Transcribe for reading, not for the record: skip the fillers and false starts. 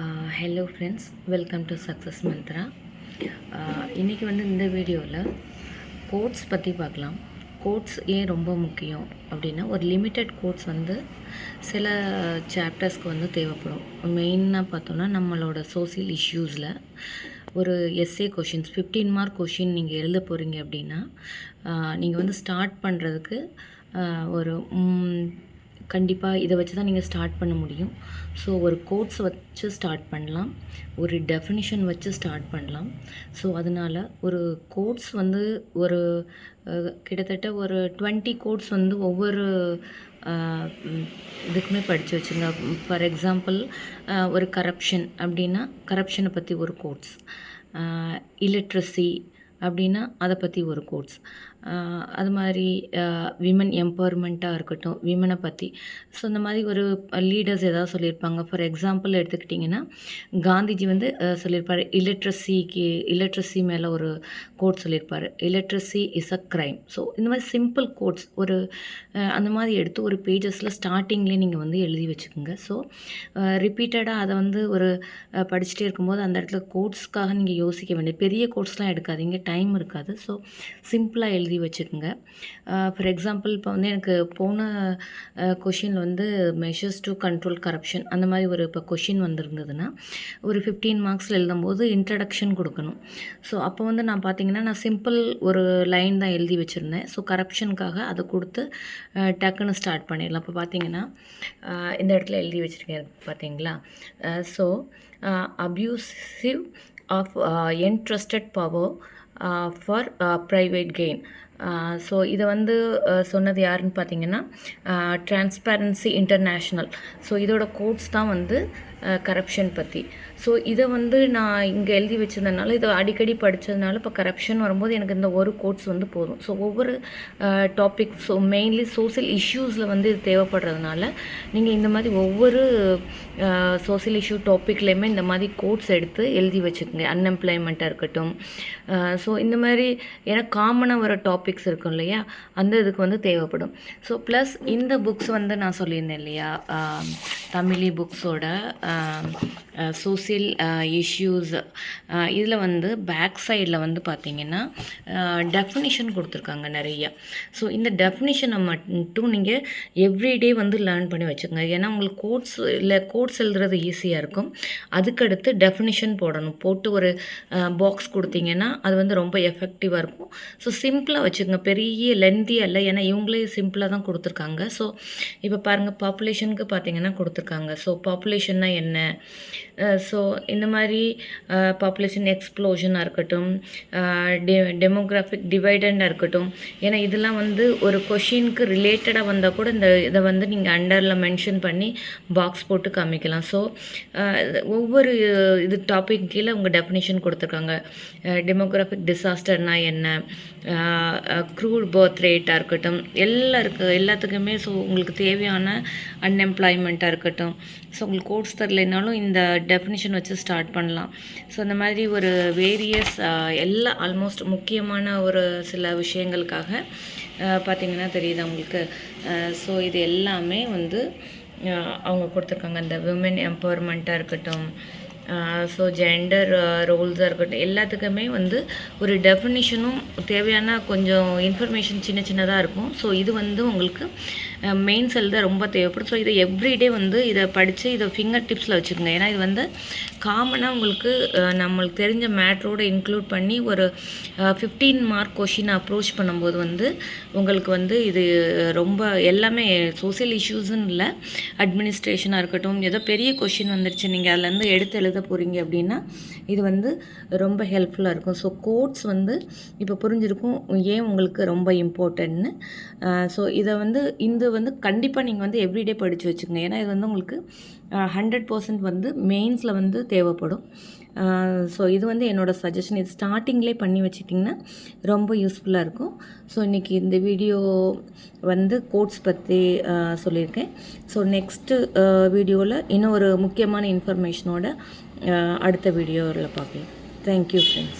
Hello friends, welcome to success Mantra. இன்றைக்கி இந்த வீடியோவில் கோட்ஸ் பற்றி பார்க்கலாம். கோட்ஸ் ஏன் ரொம்ப முக்கியம் அப்படின்னா, ஒரு லிமிட்டட் கோட்ஸ் சில சாப்டர்ஸ்க்கு தேவைப்படும். மெயினாக பார்த்தோன்னா நம்மளோட சோசியல் இஷ்யூஸில் ஒரு எஸ்ஏ கொஷின்ஸ் 15 மார்க் கொஷின் நீங்கள் எழுத போகிறீங்க அப்படின்னா, நீங்கள் ஸ்டார்ட் பண்ணுறதுக்கு ஒரு கண்டிப்பாக இதை வச்சு தான் நீங்கள் ஸ்டார்ட் பண்ண முடியும். ஸோ ஒரு கோட்ஸ் வச்சு ஸ்டார்ட் பண்ணலாம், ஒரு டெஃபினிஷன் வச்சு ஸ்டார்ட் பண்ணலாம். ஸோ அதனால் ஒரு கோட்ஸ் ஒரு கிட்டத்தட்ட ஒரு 20 கோட்ஸ் ஒவ்வொரு இதுக்குமே படித்து வச்சுங்க. ஃபார் எக்ஸாம்பிள், ஒரு கரப்ஷன் அப்படின்னா கரப்ஷனை பற்றி ஒரு கோட்ஸ், இல்லிட்ரஸி அப்படின்னா அதை பற்றி ஒரு கோட்ஸ், அது மாதிரி விமன் எம்பவர்மெண்ட்டாக இருக்கட்டும், விமனை பற்றி. ஸோ இந்த மாதிரி ஒரு லீடர்ஸ் ஏதாவது சொல்லியிருப்பாங்க. ஃபார் எக்ஸாம்பிள் எடுத்துக்கிட்டிங்கன்னா, காந்திஜி சொல்லியிருப்பார் இல்லிட்ரஸி மேலே ஒரு கோட் சொல்லியிருப்பார், illiteracy is a crime. So இந்த மாதிரி சிம்பிள் கோட்ஸ் ஒரு அந்த மாதிரி எடுத்து ஒரு பேஜஸில் ஸ்டார்டிங்லேயே நீங்கள் எழுதி வச்சுக்கோங்க. ஸோ ரிப்பீட்டடாக அதை ஒரு படிச்சுட்டே இருக்கும்போது அந்த இடத்துல கோட்ஸ்க்காக நீங்கள் யோசிக்க வேண்டிய பெரிய கோட்ஸ்லாம் எடுக்காதீங்க, டைம் இருக்காது. ஸோ சிம்பிளாக எழுதி வச்சுக்கோங்க. ஃபார் எக்ஸாம்பிள், இப்போ எனக்கு போன கொஷினில் மெஷர்ஸ் டு கண்ட்ரோல் கரப்ஷன் அந்த மாதிரி ஒரு இப்போ கொஷின் வந்திருந்ததுன்னா, ஒரு 15 மார்க்ஸில் எழுதும்போது இன்ட்ரடக்ஷன் கொடுக்கணும். ஸோ அப்போ நான் பார்த்தீங்கன்னா, நான் சிம்பிள் ஒரு லைன் தான் எழுதி வச்சுருந்தேன். ஸோ கரப்ஷனுக்காக அதை கொடுத்து டக்குன்னு ஸ்டார்ட் பண்ணிடலாம். இப்போ பார்த்தீங்கன்னா, இந்த இடத்துல எழுதி வச்சுருக்கேன் பார்த்தீங்களா. So abusive of entrusted power for private gain. So இதை சொன்னது யாருன்னு பார்த்தீங்கன்னா, டிரான்ஸ்பரன்சி இன்டர்நேஷ்னல். ஸோ இதோட கோட்ஸ் தான் கரப்ஷன் பற்றி. ஸோ இதை நான் இங்கே எழுதி வச்சதுனால, இதை அடிக்கடி படித்ததுனால, இப்போ கரப்ஷன் வரும்போது எனக்கு இந்த ஒரு கோட்ஸ் போதும். ஸோ ஒவ்வொரு டாபிக், ஸோ மெயின்லி சோசியல் இஷ்யூஸில் இது தேவைப்படுறதுனால, நீங்கள் இந்த மாதிரி ஒவ்வொரு சோசியல் இஷ்யூ டாப்பிக்லேயுமே இந்த மாதிரி கோட்ஸ் எடுத்து எழுதி வச்சுக்கோங்க. அன்எம்ப்ளாய்மெண்ட்டாக இருக்கட்டும். ஸோ இந்த மாதிரி ஏன்னா காமனாக வர டாபிக்ஸ் இருக்கும் இல்லையா, அந்த இதுக்கு தேவைப்படும். ஸோ ப்ளஸ் இந்த புக்ஸ் நான் சொல்லியிருந்தேன் இல்லையா, தமிழி புக்ஸோட சோசியல் இஷ்யூஸ், இதில் பேக் சைடில் பார்த்தீங்கன்னா டெஃபினிஷன் கொடுத்துருக்காங்க நிறையா. ஸோ இந்த டெஃபினிஷனை மட்டும் நீங்கள் எவ்ரிடே லேர்ன் பண்ணி வச்சுக்கோங்க. ஏன்னா உங்களுக்கு கோட்ஸ் எழுதுறது ஈஸியாக இருக்கும். அதுக்கடுத்து டெஃபினிஷன் போட்டு ஒரு பாக்ஸ் கொடுத்தீங்கன்னா அது ரொம்ப எஃபெக்டிவாக இருக்கும். ஸோ சிம்பிளாக வச்சுக்கோங்க, பெரிய லென்த்தியாக இல்லை. ஏன்னா இவங்களே சிம்பிளாக தான் கொடுத்துருக்காங்க. ஸோ இப்போ பாருங்கள், பாப்புலேஷனுக்கு பார்த்தீங்கன்னா கொடுத்துருக்காங்க. ஸோ பாப்புலேஷன்னா என்ன, ஸோ இந்த மாதிரி பாப்புலேஷன் எக்ஸ்ப்ளோஷனாக இருக்கட்டும், டெமோக்ராஃபிக் டிவைடண்டாக இருக்கட்டும். ஏன்னா இதெல்லாம் ஒரு கொஷினுக்கு ரிலேட்டடாக வந்தால் கூட இதை நீங்கள் அண்டரில் மென்ஷன் பண்ணி பாக்ஸ் போட்டு காமிக்கலாம். ஸோ ஒவ்வொரு இது டாபிக் கீழே உங்கள் டெஃபினிஷன் கொடுத்துருக்காங்க. டெமோக்ராஃபிக் டிசாஸ்டர்னா என்ன, க்ரூட் பர்த் ரேட்டாக இருக்கட்டும், எல்லாத்துக்குமே. ஸோ உங்களுக்கு தேவையான அன்எம்ப்ளாய்மெண்ட்டாக இருக்கட்டும். ஸோ உங்களுக்கு கோட்ஸ் தரலைனாலும் இந்த டெஃபினிஷன் வச்சு ஸ்டார்ட் பண்ணலாம். ஸோ இந்த மாதிரி ஒரு வேரியஸ் ஆல்மோஸ்ட் முக்கியமான ஒரு சில விஷயங்களுக்காக பார்த்திங்கன்னா தெரியுது உங்களுக்கு. ஸோ இது எல்லாமே அவங்க கொடுத்துருக்காங்க. இந்த விமன் எம்பவர்மெண்ட்டாக இருக்கட்டும், ஸோ ஜெண்டர் ரோல்ஸாக இருக்கட்டும், எல்லாத்துக்குமே ஒரு டெஃபினிஷனும் தேவையான கொஞ்சம் இன்ஃபர்மேஷன் சின்னதாக இருக்கும். ஸோ இது உங்களுக்கு மெயின்ஸ் எழுத ரொம்ப தேவைப்படும். ஸோ இதை எவ்ரிடே இதை படித்து இதை ஃபிங்கர் டிப்ஸில் வச்சுக்கோங்க. ஏன்னா இது காமனாக உங்களுக்கு நம்மளுக்கு தெரிஞ்ச மேட்ரோடு இன்க்ளூட் பண்ணி ஒரு 15 மார்க் கொஷினை அப்ரோச் பண்ணும்போது உங்களுக்கு இது ரொம்ப எல்லாமே சோசியல் இஷ்யூஸுன்னு இல்லை, அட்மினிஸ்ட்ரேஷனாக இருக்கட்டும், ஏதோ பெரிய கொஷின் வந்துருச்சு, நீங்கள் அதிலேருந்து எடுத்து எழுத போகிறீங்க அப்படின்னா இது ரொம்ப ஹெல்ப்ஃபுல்லாக இருக்கும். ஸோ கோட்ஸ் இப்போ புரிஞ்சிருக்கும் ஏன் உங்களுக்கு ரொம்ப இம்பார்ட்டன்ட்னு. ஸோ இதை இந்த கண்டிப்பாக நீங்கள் எவ்ரிடே படித்து வச்சுக்கோங்க. ஏன்னா இது உங்களுக்கு 100% மெயின்ஸில் தேவைப்படும். ஸோ இது என்னோடய சஜஷன். இது ஸ்டார்டிங்லேயே பண்ணி வச்சிட்டிங்கன்னா ரொம்ப யூஸ்ஃபுல்லாக இருக்கும். ஸோ இன்றைக்கி இந்த வீடியோ கோட்ஸ் பற்றி சொல்லியிருக்கேன். ஸோ நெக்ஸ்ட்டு வீடியோவில் இன்னும் ஒரு முக்கியமான இன்ஃபர்மேஷனோட அடுத்த வீடியோவில் பார்க்கலாம். Thank you friends.